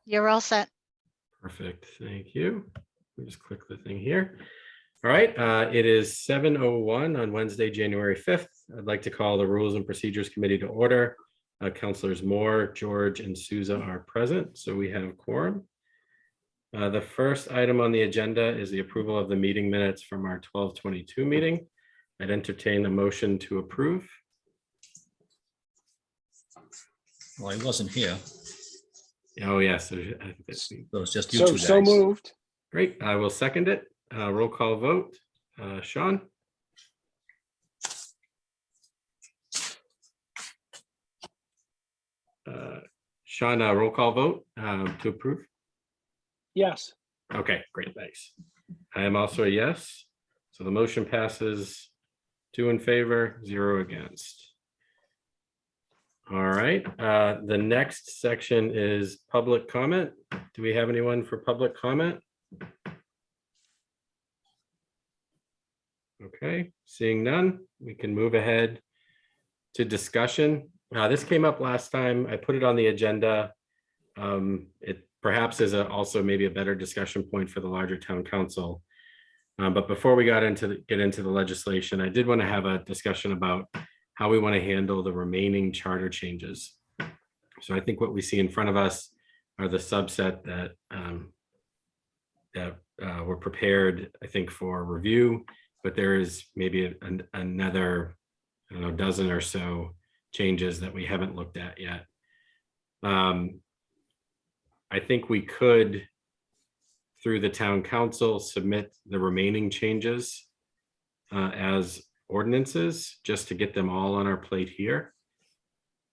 You're all set. Perfect. Thank you. Let me just click the thing here. All right. It is 7:01 on Wednesday, January 5th. I'd like to call the Rules and Procedures Committee to order. Councilors Moore, George, and Souza are present, so we have quorum. The first item on the agenda is the approval of the meeting minutes from our 12/22 meeting. I'd entertain a motion to approve. Well, he wasn't here. Oh, yes. I think that's It was just you So, two guys. so moved. great. I will second it. Roll call vote. Sean? Sean, roll call vote to approve. Yes. Okay, great, thanks. I am also a yes. So the motion passes 2 in favor, 0 against. All right, the next section is public comment. Do we have anyone for public comment? Okay, seeing none, we can move ahead to discussion. This came up last time. I put it on the agenda. It perhaps is also maybe a better discussion point for the larger town council. But before we get into the legislation, I did want to have a discussion about how we want to handle the remaining charter changes. So I think what we see in front of us are the subset that were prepared, I think, for review, but there is maybe another, I don't know, dozen or so changes that we haven't looked at yet. I think we could, through the town council, submit the remaining changes as ordinances, just to get them all on our plate here.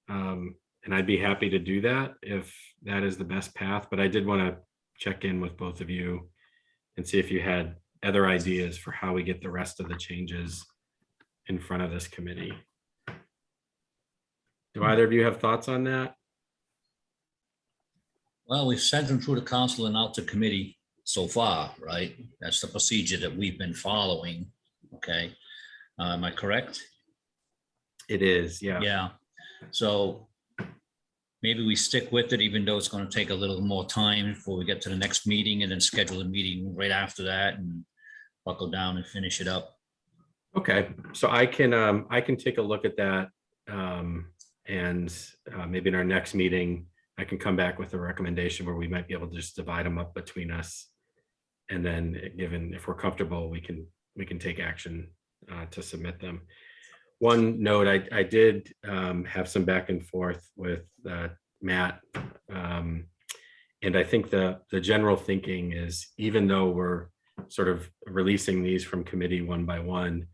And I'd be happy to do that if that is the best path, but I did want to check in with both of you and see if you had other ideas for how we get the rest of the changes in front of this committee. Do either of you have thoughts on that? Well, we've sent them through the council and out to committee so far, right? That's the procedure that we've been following. Okay. Am I correct? It is, yeah. Yeah. So maybe we stick with it, even though it's going to take a little more time before we get to the next meeting, and then schedule a meeting right after that and buckle down and finish it up. Okay, so I can take a look at that, and maybe in our next meeting, I can come back with a recommendation where we might be able to just divide them up between us. And then given, if we're comfortable, we can take action to submit them. One note, I did have some back and forth with Matt. And I think the general thinking is, even though we're sort of releasing these from committee one by one,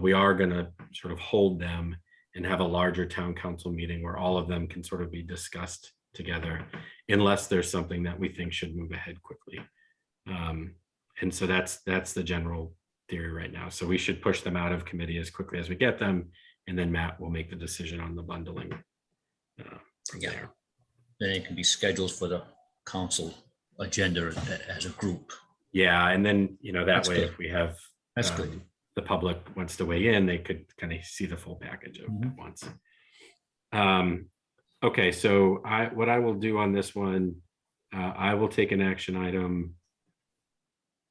we are going to sort of hold them and have a larger town council meeting where all of them can sort of be discussed together, unless there's something that we think should move ahead quickly. And so that's the general theory right now. So we should push them out of committee as quickly as we get them, and then Matt will make the decision on the bundling from there. Then it can be scheduled for the council agenda as a group. Yeah, and then, you know, that That's way, good. if we have That's good. the public wants to weigh in, they could kind of see the full package at once. Okay, so what I will do on this one, I will take an action item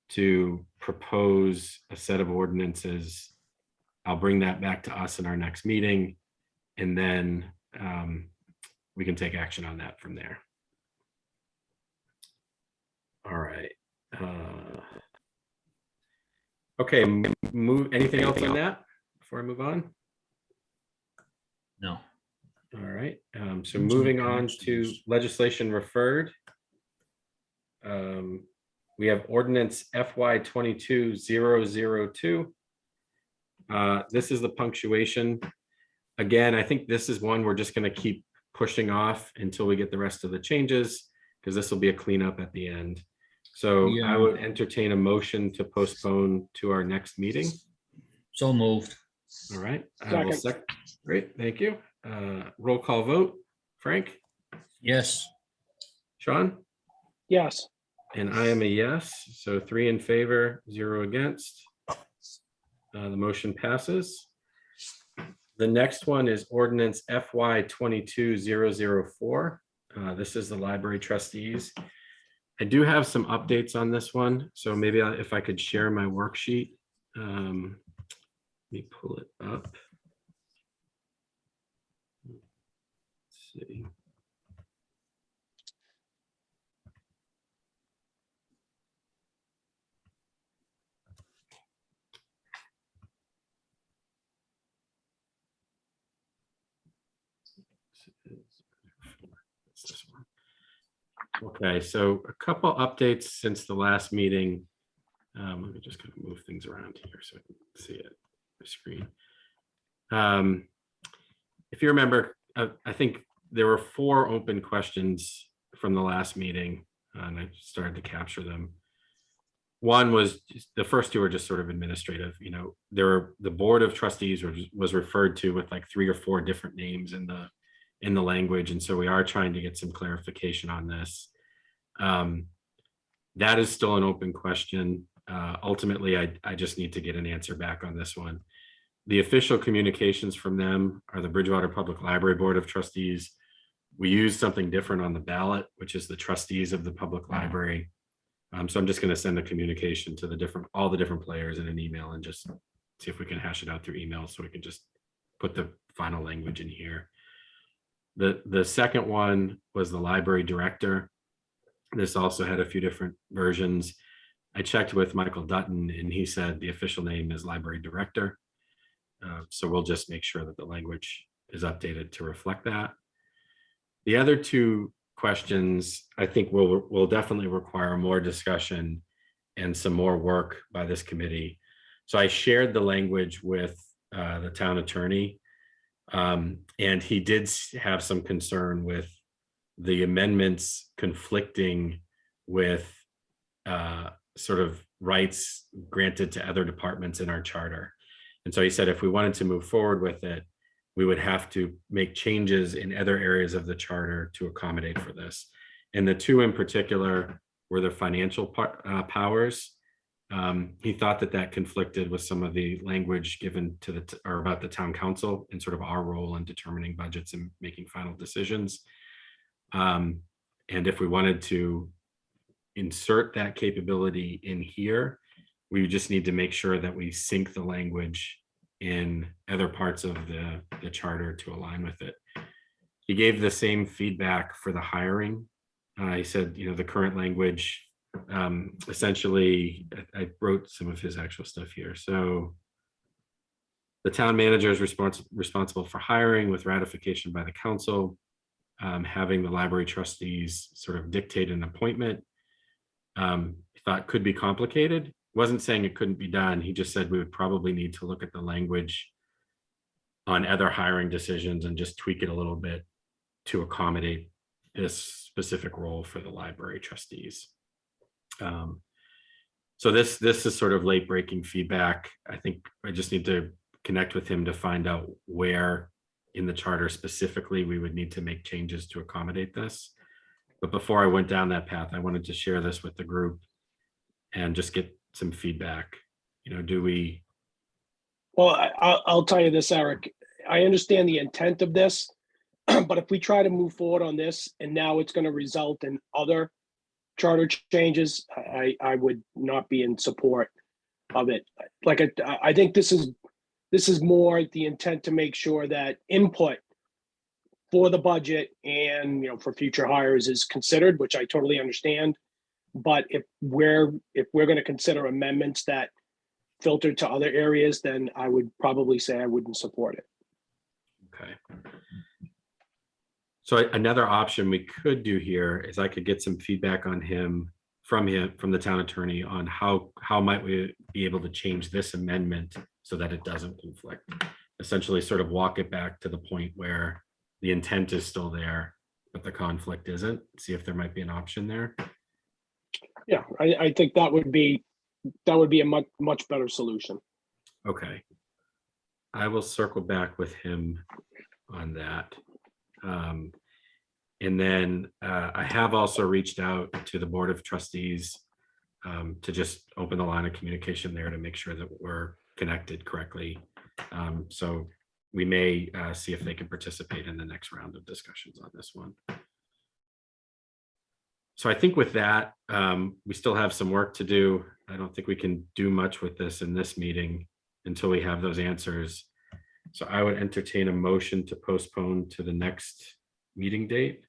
to propose a set of ordinances. I'll bring that back to us in our next meeting, and then we can take action on that from there. All right. Okay, anything else on that before I move on? No. All right, so moving on to legislation referred. We have ordinance FY 22-002. This is the punctuation. Again, I think this is one we're just going to keep pushing off until we get the rest of the changes, because this will be a cleanup at the end. So Yeah. I would entertain a motion to postpone to our next meeting. So moved. All right. Great, thank you. Roll call vote. Frank? Yes. Sean? Yes. And I am a yes. So 3 in favor, 0 against. The motion passes. The next one is ordinance FY 22-004. This is the library trustees. I do have some updates on this one, so maybe if I could share my worksheet. Let me pull it up. Let's see. It's this one. Okay, so a couple updates since the last meeting. Let me just kind of move things around here so I can see it on the screen. If you remember, I think there were 4 open questions from the last meeting, and I started to capture them. One was the first 2 are just sort of administrative. You know, the board of trustees was referred to with like 3 or 4 different names in the language, and so we are trying to get some clarification on this. That is still an open question. Ultimately, I just need to get an answer back on this one. The official communications from them are the Bridgewater Public Library Board of Trustees. We use something different on the ballot, which is the trustees of the public library. So I'm just going to send a communication to all the different players in an email and just see if we can hash it out through email so we can just put the final language in here. The second one was the library director. This also had a few different versions. I checked with Michael Dutton and he said the official name is library director. So we'll just make sure that the language is updated to reflect that. The other 2 questions, I think will definitely require more discussion and some more work by this committee. So I shared the language with the town attorney, and he did have some concern with the amendments conflicting with sort of rights granted to other departments in our charter. And so he said if we wanted to move forward with it, we would have to make changes in other areas of the charter to accommodate for this. And the 2 in particular were the financial powers. He thought that conflicted with some of the language given to or about the town council and sort of our role in determining budgets and making final decisions. And if we wanted to insert that capability in here, we just need to make sure that we sync the language in other parts of the charter to align with it. He gave the same feedback for the hiring. He said, you know, the current language, essentially, I wrote some of his actual stuff here. So the town manager is responsible for hiring with ratification by the council, having the library trustees sort of dictate an appointment. He thought could be complicated. Wasn't saying it couldn't be done. He just said we would probably need to look at the language on other hiring decisions and just tweak it a little bit to accommodate this specific role for the library trustees. So this is sort of late breaking feedback. I think I just need to connect with him to find out where in the charter specifically we would need to make changes to accommodate this. But before I went down that path, I wanted to share this with the group and just get some feedback. You know, do we? Well, I'll tell you this, Eric. I understand the intent of this, but if we try to move forward on this and now it's going to result in other charter changes, I would not be in support of it. Like I think this is more the intent to make sure that input for the budget and, you know, for future hires is considered, which I totally understand. But if we're going to consider amendments that filter to other areas, then I would probably say I wouldn't support it. Okay. So another option we could do here is I could get some feedback on from the town attorney on how might we be able to change this amendment so that it doesn't conflict. Essentially sort of walk it back to the point where the intent is still there, but the conflict isn't. See if there might be an option there. Yeah, I think that would be a much better solution. Okay. I will circle back with him on that. And then I have also reached out to the Board of Trustees to just open the line of communication there to make sure that we're connected correctly. So we may see if they can participate in the next round of discussions on this one. So I think with that, we still have some work to do. I don't think we can do much with this in this meeting until we have those answers. So I would entertain a motion to postpone to the next meeting date.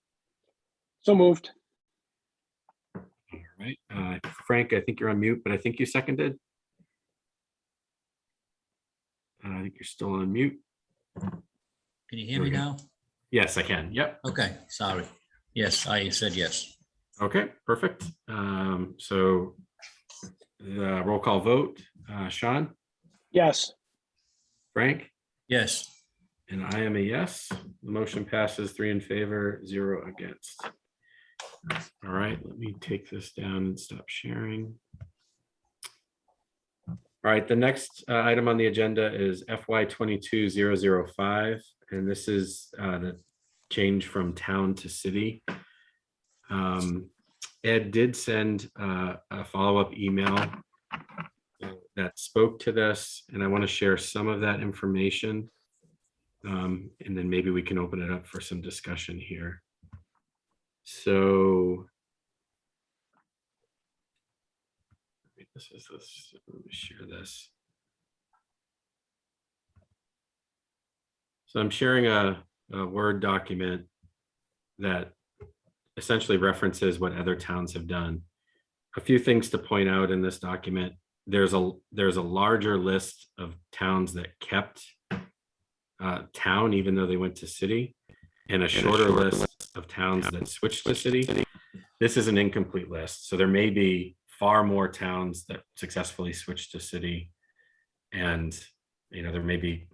So moved. All right, Frank, I think you're on mute, but I think you seconded. I think you're still on mute. Can you hear Here we me go. now? Yes, I can. Yep. Okay, sorry. Yes, I said yes. Okay, perfect. So the roll call vote, Sean, Yes. Frank, Yes. and I am a yes. The motion passes 3 in favor, 0 against. All right, let me take this down and stop sharing. All right, the next item on the agenda is FY 22-005, and this is the change from town to city. Ed did send a follow-up email that spoke to this, and I want to share some of that information. And then maybe we can open it up for some discussion here. So let me share this. So I'm sharing a Word document that essentially references what other towns have done. A few things to point out in this document. There's a larger list of towns that kept town even though they went to city, and a shorter list of towns that switched to city. This is an incomplete list, so there may be far more towns that successfully switched to city, and there may be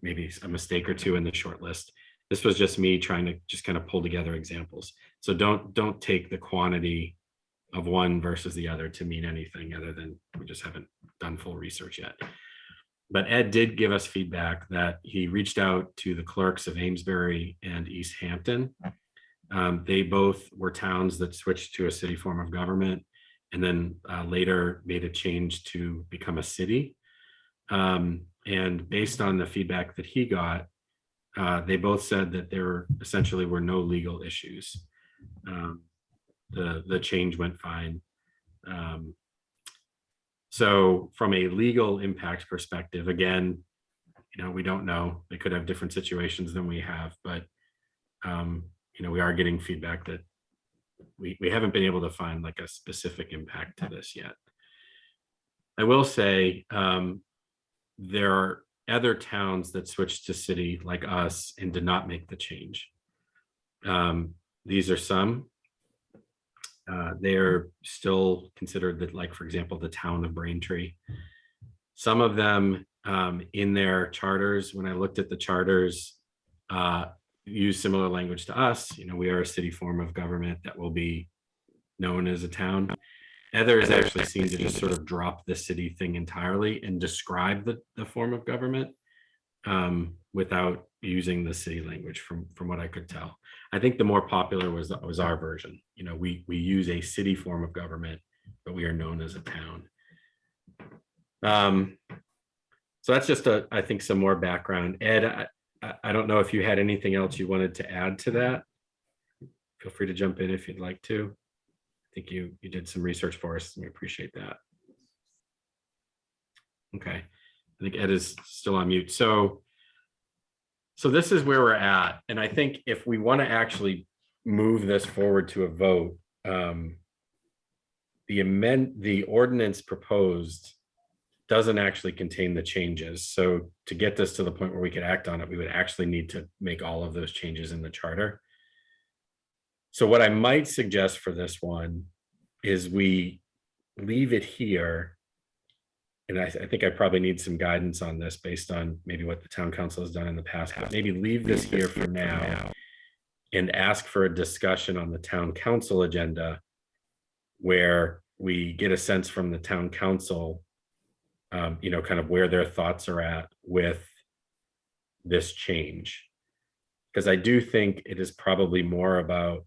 a mistake or two in the short list. This was just me trying to just kind of pull together examples. So don't take the quantity of one versus the other to mean anything other than we just haven't done full research yet. But Ed did give us feedback that he reached out to the clerks of Amesbury and East Hampton. They both were towns that switched to a city form of government and then later made a change to become a city. And based on the feedback that he got, they both said that there essentially were no legal issues. The change went fine. So from a legal impact perspective, again, we don't know. They could have different situations than we have, but we are getting feedback that we haven't been able to find like a specific impact to this yet. I will say there are other towns that switched to city like us and did not make the change. These are some. They're still considered that, like, for example, the town of Braintree. Some of them in their charters, when I looked at the charters, use similar language to us. We are a city form of government that will be known as a town. Others actually seem to just sort of drop the city thing entirely and describe the form of government without using the city language from what I could tell. I think the more popular was our version. We use a city form of government, but we are known as a town. So that's just I think some more background. Ed, I don't know if you had anything else you wanted to add to that. Feel free to jump in if you'd like to. I think you did some research for us, and we appreciate that. Okay, I think Ed is still on mute. So this is where we're at. And I think if we want to actually move this forward to a vote, the ordinance proposed doesn't actually contain the changes. So to get this to the point where we could act on it, we would actually need to make all of those changes in the charter. So what I might suggest for this one is we leave it here. And I think I probably need some guidance on this based on maybe what the town council has done in the past, but maybe leave this here for now and ask for a discussion on the town council agenda where we get a sense from the town council, kind of where their thoughts are at with this change. Because I do think it is probably more about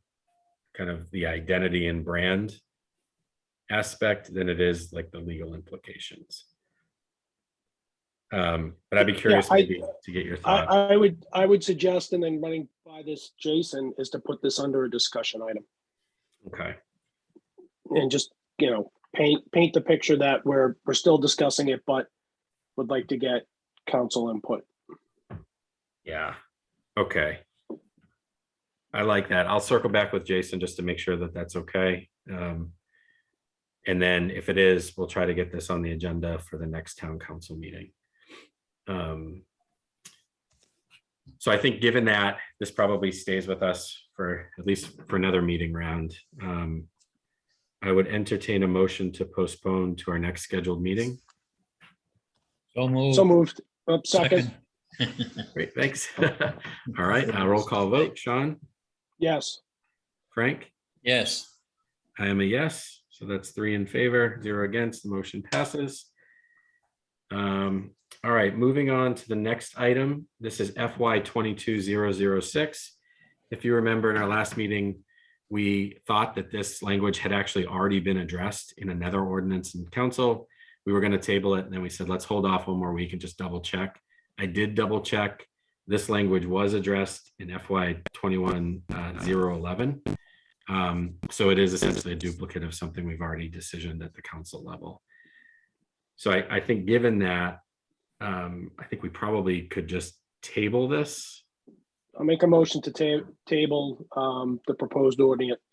kind of the identity and brand aspect than it is like the legal implications. But I'd be curious maybe to get your thoughts. I would suggest, and then running by this, Jason, is to put this under a discussion item. Okay. and just, paint the picture that we're still discussing it, but would like to get council input. Yeah, okay. I like that. I'll circle back with Jason just to make sure that that's okay. And then if it is, we'll try to get this on the agenda for the next town council meeting. So I think given that this probably stays with us for at least for another meeting round, I would entertain a motion to postpone to our next scheduled meeting. So moved. So moved. Second. Great, thanks. All right, roll call vote. Sean, Yes. Frank, Yes. I am a yes. So that's 3 in favor, 0 against. The motion passes. All right, moving on to the next item. This is FY 22006. If you remember in our last meeting, we thought that this language had actually already been addressed in another ordinance in council. We were going to table it, and then we said, let's hold off 1 more week and just double check. I did double check. This language was addressed in FY 21-011. So it is essentially a duplicate of something we've already decisioned at the council level. So I think given that, I think we probably could just table this. I'll make a motion to table the proposed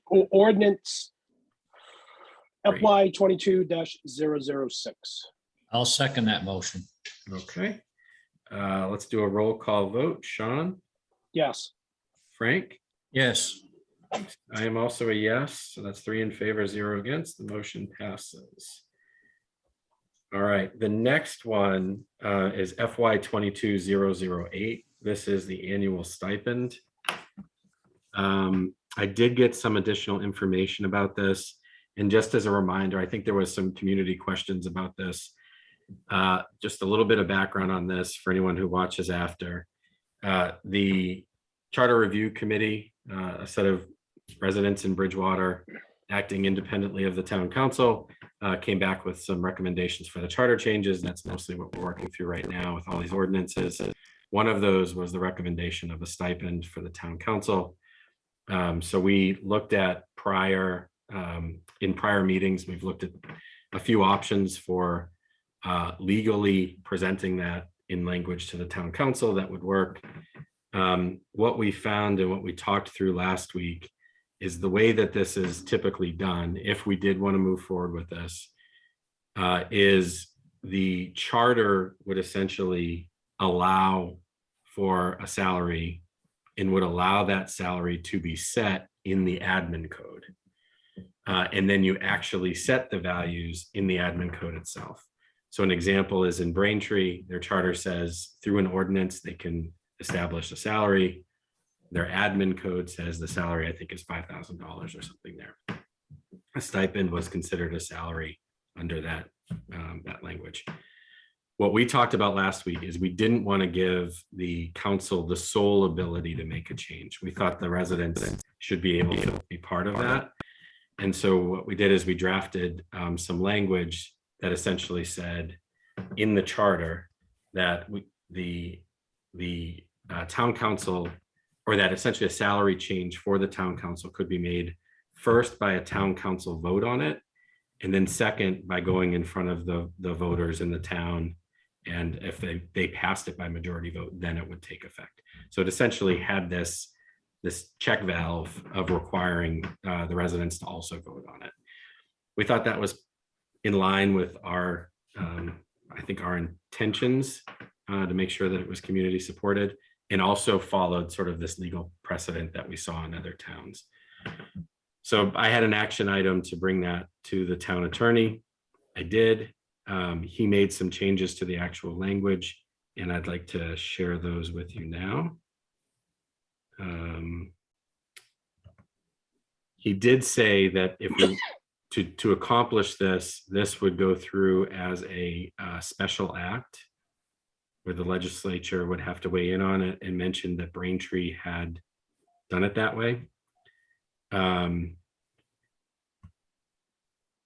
ordinance Great. FY 22-006. I'll second that motion. Okay. Let's do a roll call vote. Sean, Yes. Frank, Yes. I am also a yes. So that's 3 in favor, 0 against. The motion passes. All right, the next one is FY 22008. This is the annual stipend. I did get some additional information about this. And just as a reminder, I think there was some community questions about this. Just a little bit of background on this for anyone who watches after. The Charter Review Committee, a set of residents in Bridgewater acting independently of the town council, came back with some recommendations for the charter changes. That's mostly what we're working through right now with all these ordinances. One of those was the recommendation of a stipend for the town council. So we looked at in prior meetings, we've looked at a few options for legally presenting that in language to the town council that would work. What we found and what we talked through last week is the way that this is typically done, if we did want to move forward with this, is the charter would essentially allow for a salary and would allow that salary to be set in the admin code. And then you actually set the values in the admin code itself. So an example is in Braintree, their charter says through an ordinance, they can establish a salary. Their admin code says the salary, I think, is $5,000 or something there. A stipend was considered a salary under that language. What we talked about last week is we didn't want to give the council the sole ability to make a change. We thought the residents should be able to be part of that. And so what we did is we drafted some language that essentially said in the charter that the town council, or that essentially a salary change for the town council could be made first by a town council vote on it, and then second by going in front of the voters in the town. And if they passed it by majority vote, then it would take effect. So it essentially had this check valve of requiring the residents to also vote on it. We thought that was in line with our, I think, our intentions to make sure that it was community supported, and also followed sort of this legal precedent that we saw in other towns. So I had an action item to bring that to the town attorney. I did. He made some changes to the actual language, and I'd like to share those with you now. He did say that if we to accomplish this would go through as a special act where the legislature would have to weigh in on it, and mentioned that Braintree had done it that way. And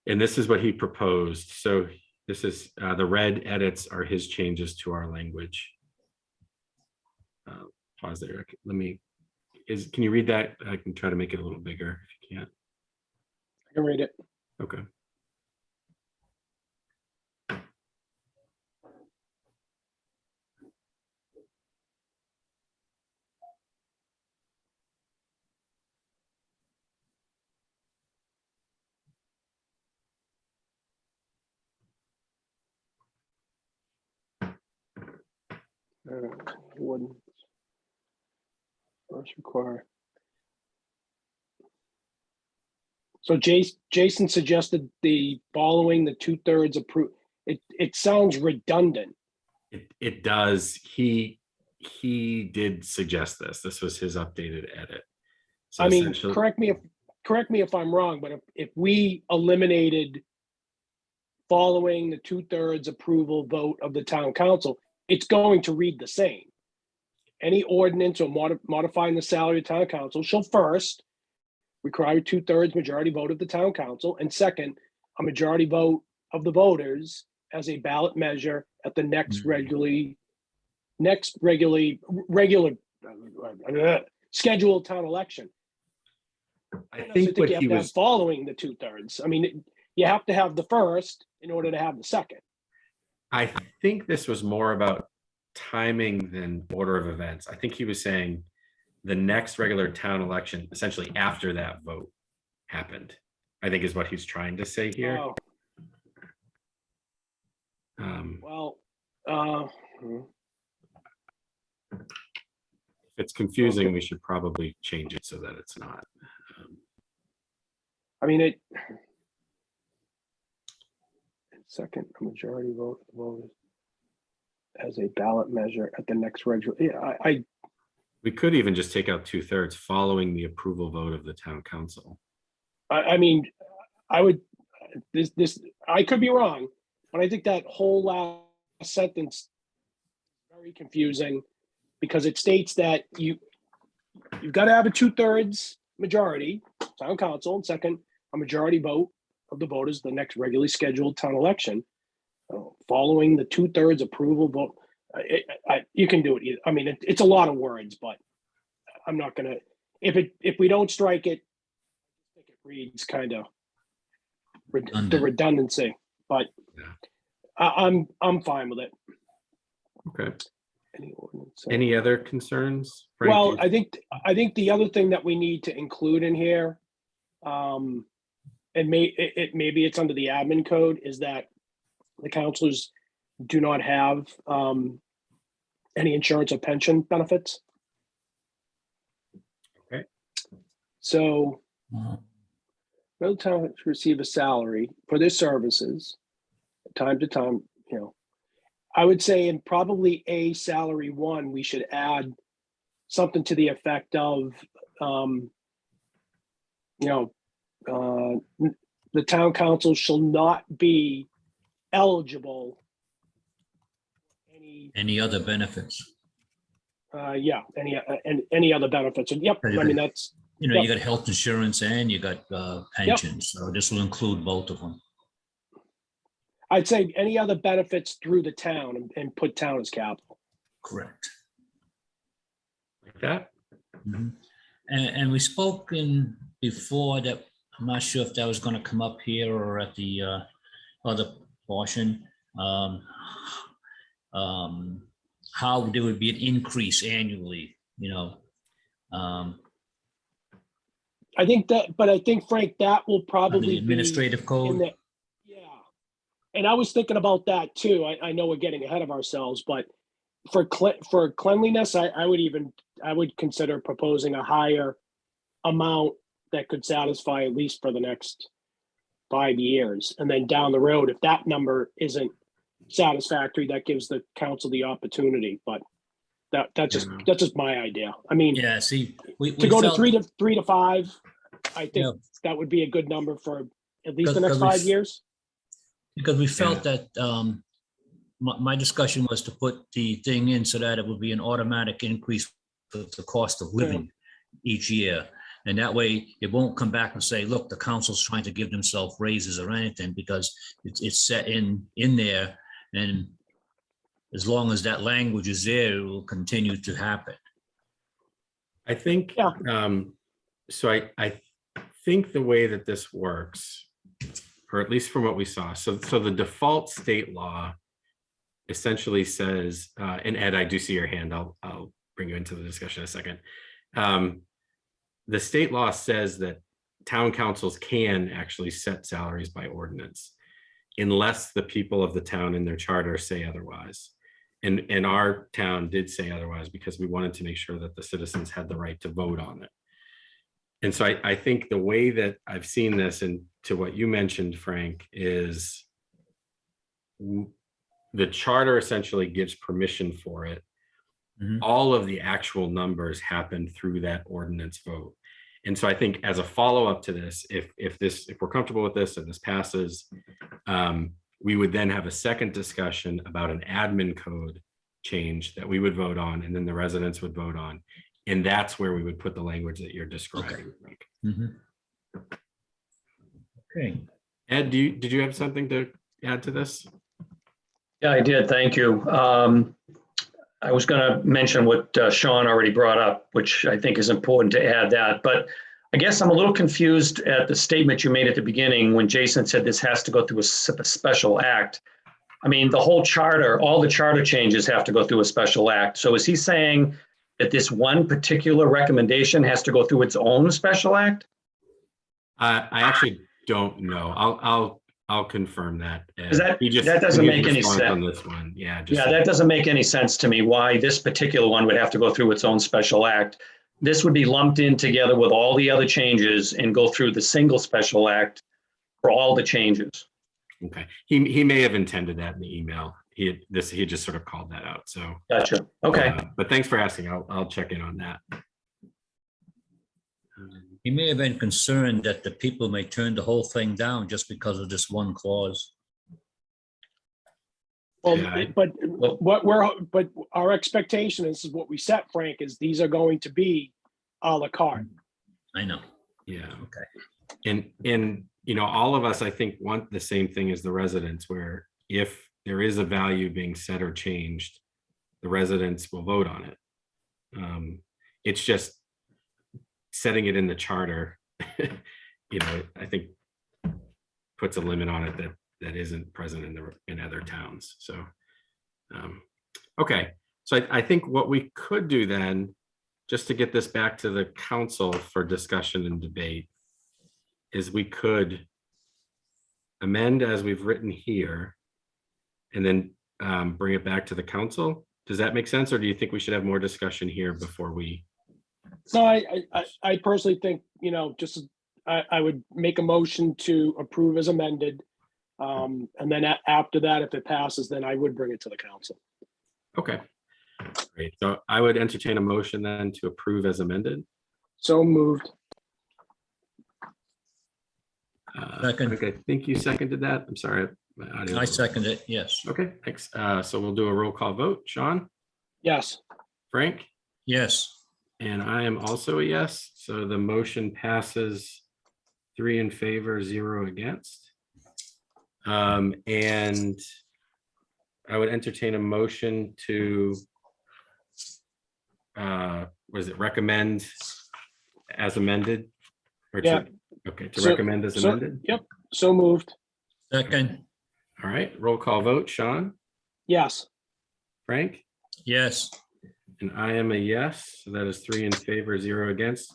this is what he proposed. So this is the red edits are his changes to our language. Pause there. Can you read that? I can try to make it a little bigger if you can't. I can read it. Okay. Wouldn't first require. So Jason suggested the following the 2/3 approve. It sounds redundant. It does. He did suggest this. This was his updated edit. So I mean, essentially, correct me if I'm wrong, but if we eliminated following the 2/3 approval vote of the town council, it's going to read the same. Any ordinance or modifying the salary of town council shall first require 2/3 majority vote of the town council, and second, a majority vote of the voters as a ballot measure at the next regular scheduled town election. I So think what you have he to have was, following the 2/3. I mean, you have to have the first in order to have the second. I think this was more about timing than order of events. I think he was saying the next regular town election, essentially after that vote happened, I think is what he's trying to say here. Oh, Um, well, if it's confusing, Okay. we should probably change it so that it's not. I mean, second, a majority vote of the voters as a ballot measure at the next regular. Yeah, We could even just take out 2/3 following the approval vote of the town council. I mean, I would, this, I could be wrong, but I think that whole last sentence is very confusing because it states that you've got to have a 2/3 majority, town council, and second, a majority vote of the voters the next regularly scheduled town election, following the 2/3 approval vote. You can do it either. I mean, it's a lot of words, but I'm not gonna. If we don't strike it, I think it reads kind of the redundancy. But Yeah. I'm fine with it. Okay. Any ordinance. Any other concerns? Frank, Well, I think the other thing that we need to include in here, and maybe it's under the admin code, is that the counselors do not have any insurance or pension benefits. Okay. So, no town to receive a salary for their services, time to time. You know, I would say in probably a salary one, we should add something to the effect of, the town council shall not be eligible for Any other benefits? any other benefits. And yep, I mean, that's, You know, Yep. you got health insurance and you got pensions, so this will include both of them. I'd say any other benefits through the town and put town as capital. Correct. like that? Mhm. And we spoke in before that, I'm not sure if that was going to come up here or at the other portion. How there would be an increase annually, you know. I think that, but I think, Frank, that will Under the probably be administrative in code. the, yeah. And I was thinking about that too. I know we're getting ahead of ourselves, but for cleanliness, I would consider proposing a higher amount that could satisfy at least for the next 5 years. And then down the road, if that number isn't satisfactory, that gives the council the opportunity. But that's just my idea. I mean, Yeah, see, we to go to felt, 3 to 5, I think Yeah. that would be a good number for at least the Because next 5 years. because we felt that my discussion was to put the thing in so that it would be an automatic increase for the cost of living each year. And that way it won't come back and say, look, the council's trying to give themselves raises or anything, because it's set in there. And as long as that language is there, it will continue to happen. I think, Yeah. so I think the way that this works or at least from what we saw. So the default state law essentially says, and Ed, I do see your hand. I'll bring you into the discussion in a second. The state law says that town councils can actually set salaries by ordinance unless the people of the town in their charter say otherwise. And our town did say otherwise because we wanted to make sure that the citizens had the right to vote on it. And so I think the way that I've seen this, and to what you mentioned, Frank, is the charter essentially gives permission for it. Mhm. All of the actual numbers happen through that ordinance vote. And so I think as a follow-up to this, if we're comfortable with this and this passes, we would then have a second discussion about an admin code change that we would vote on, and then the residents would vote on. And that's where we would put the language that you're describing. Mhm. Okay, Ed, did you have something to add to this? Yeah, I did. Thank you. I was going to mention what Sean already brought up, which I think is important to add that. But I guess I'm a little confused at the statement you made at the beginning when Jason said this has to go through a special act. I mean, the whole charter, all the charter changes have to go through a special act. So is he saying that this one particular recommendation has to go through its own special act? I actually don't know. I'll confirm that. Ed. That doesn't make any sense on this one. Yeah. That doesn't make any sense to me why this particular one would have to go through its own special act. This would be lumped in together with all the other changes and go through the single special act for all the changes. Okay. He may have intended that in the email. He just sort of called that out. So Gotcha. Okay. But thanks for asking. I'll check in on that. he may have been concerned that the people may turn the whole thing down just because of this one clause. Well, Yeah. but our expectation is what we set, Frank, is these are going to be a la carte. I know. Yeah. Okay. And all of us, I think, want the same thing as the residents, where if there is a value being set or changed, the residents will vote on it. It's just setting it in the charter, I think puts a limit on it that isn't present in other towns. So, okay. So I think what we could do then, just to get this back to the council for discussion and debate, is we could amend as we've written here and then bring it back to the council. Does that make sense? Or do you think we should have more discussion here before we? No, I personally think, I would make a motion to approve as amended. And then after that, if it passes, then I would bring it to the council. Okay, great. So I would entertain a motion then to approve as amended. So moved. Second. Okay, I think you seconded that. I'm sorry. my audio- I second it, yes. Okay, thanks. So we'll do a roll call vote. Sean, Yes. Frank, Yes. and I am also a yes. So the motion passes 3 in favor, 0 against. And I would entertain a motion to recommend as amended? Or to- Yeah. Okay, to So- recommend as amended? Yep, so moved. Second, All right, roll call vote. Sean, Yes. Frank, yes. and I am a yes. So that is 3 in favor, 0 against.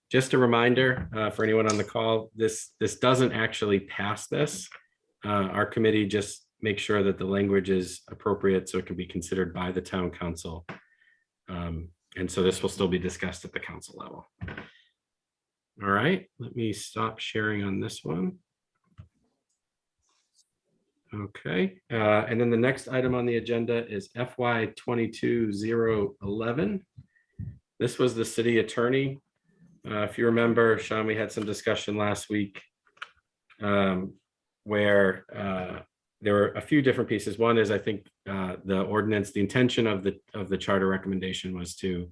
Just a reminder for anyone on the call, this doesn't actually pass this. Our committee just makes sure that the language is appropriate so it can be considered by the town council. And so this will still be discussed at the council level. All right, let me stop sharing on this one. Okay, and then the next item on the agenda is FY 22-011. This was the city attorney. If you remember, Sean, we had some discussion last week where there were a few different pieces. One is, I think, the ordinance, the intention of the charter recommendation was to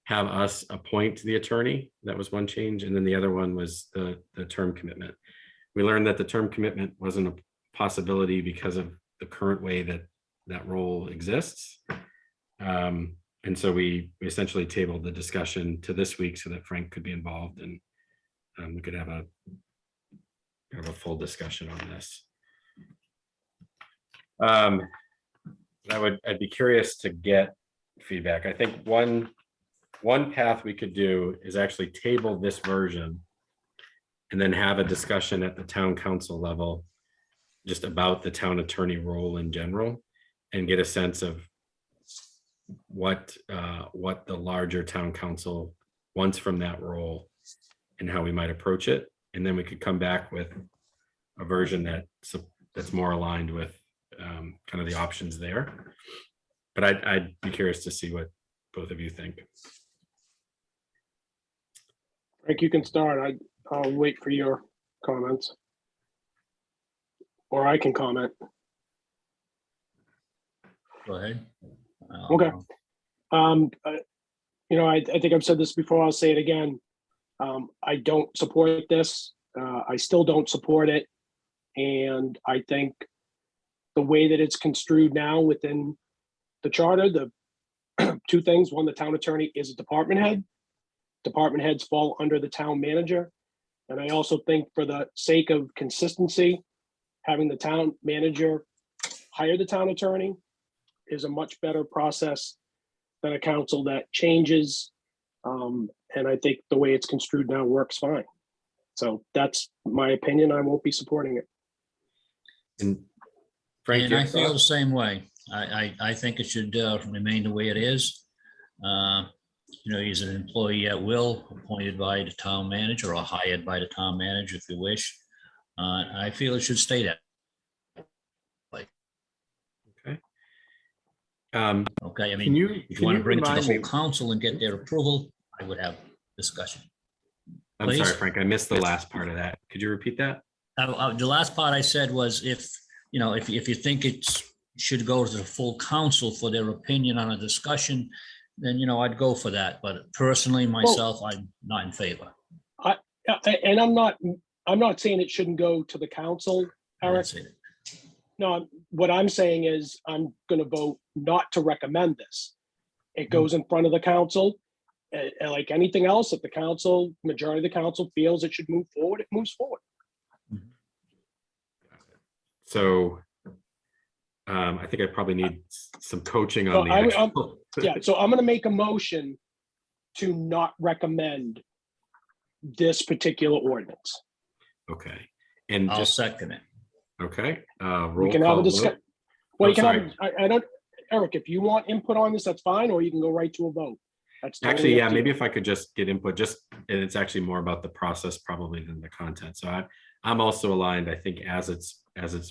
have us appoint the attorney. That was one change. And then the other one was the term commitment. We learned that the term commitment wasn't a possibility because of the current way that role exists. And so we essentially tabled the discussion to this week so that Frank could be involved and we could have a full discussion on this. I'd be curious to get feedback. I think one path we could do is actually table this version and then have a discussion at the town council level just about the town attorney role in general and get a sense of what the larger town council wants from that role and how we might approach it. And then we could come back with a version that's more aligned with kind of the options there. But I'd be curious to see what both of you think. Frank, you can start. I'll wait for your comments. Or I can comment. Go ahead. Okay. I think I've said this before. I'll say it again. I don't support this. I still don't support it. And I think the way that it's construed now within the charter, the two things: one, the town attorney is a department head. Department heads fall under the town manager. And I also think, for the sake of consistency, having the town manager hire the town attorney is a much better process than a council that changes. And I think the way it's construed now works fine. So that's my opinion. I won't be supporting it. And Frank, And your I feel the thoughts? same way. I think it should remain the way it is. He's an employee at will, appointed by the town manager or hired by the town manager, if you wish. I feel it should stay that. Okay, I Can mean, you if you want to bring it to the remind whole me? council and get their approval, I would have discussion. I'm Please? sorry, Frank, I missed the last part of that. Could you repeat that? The last part I said was, if you think it should go to the full council for their opinion on a discussion, then, I'd go for that. But personally, myself, I'm not in favor. And I'm not saying it shouldn't go to the council, Eric. That's it. No, what I'm saying is I'm going to vote not to recommend this. It goes in front of the council. And like anything else, if the majority of the council feels it should move forward, it moves forward. So I think I probably need some coaching So on the actual. Yeah, so I'm going to make a motion to not recommend this particular ordinance. Okay, and I'll just, second it. okay, We roll can have a call discussion. vote. Well, Oh, you can sorry. have, I don't, Eric, if you want input on this, that's fine, or you can go right to a vote. That's totally Actually, up yeah, to maybe you. if I could just get input, and it's actually more about the process probably than the content. So I'm also aligned. I think as it's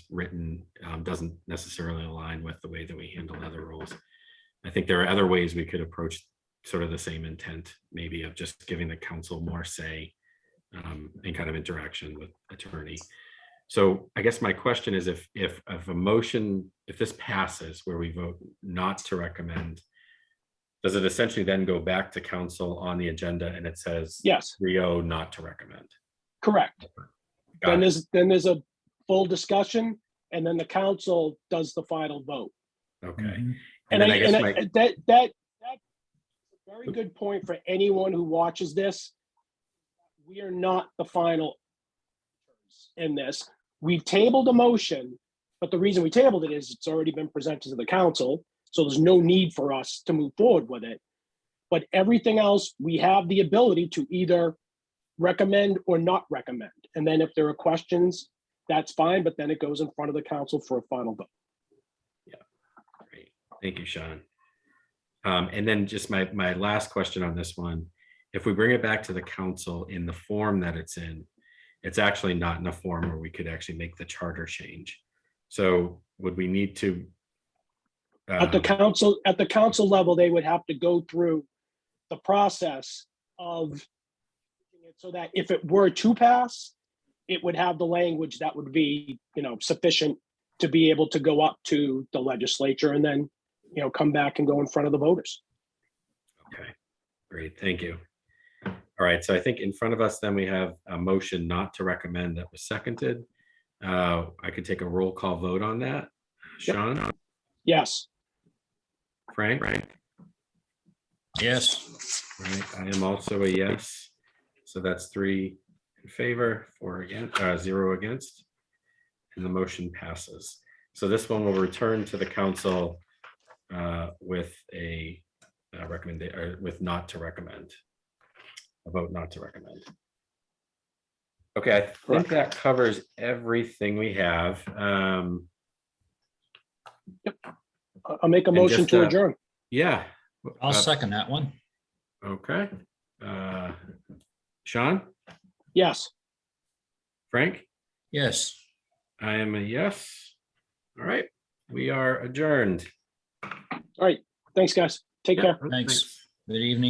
written, doesn't necessarily align with the way that we handle other rules. I think there are other ways we could approach sort of the same intent, maybe of just giving the council more say and kind of interaction with attorney. So I guess my question is, if a motion, if this passes where we vote not to recommend, does it essentially then go back to council on the agenda and it says Yes, 3-0 not to recommend? correct. Got it. Then there's a full discussion, and then the council does the final vote. Okay. Mhm. And then I guess That's a very good point for anyone who watches this. We are not the final in this. We tabled a motion, but the reason we tabled it is it's already been presented to the council, so there's no need for us to move forward with it. But everything else, we have the ability to either recommend or not recommend. And then if there are questions, that's fine, but then it goes in front of the council for a final vote. Great. Thank you, Sean. And then just my last question on this one, if we bring it back to the council in the form that it's in, it's actually not in a form where we could actually make the charter change. So would we need to? At the council level, they would have to go through the process of, so that if it were to pass, it would have the language that would be, sufficient to be able to go up to the legislature and then, come back and go in front of the voters. Okay, great, thank you. All right, so I think in front of us then we have a motion not to recommend that was seconded. I could take a roll call vote on that. Yep. Sean? Yes. Frank? Yes. Right, I am also a yes. So that's 3 in favor, 4 against, 0 against. and the motion passes. So this one will return to the council with a recommendation, or with not to recommend. A vote not to recommend. Okay, I think that covers everything we have. I'll make a And motion just, to adjourn. Yeah. I'll second that one. Okay. Sean, Yes. Frank, Yes. I am a yes. All right, we are adjourned. All right. Thanks, guys. Take care. Thanks. Good evening.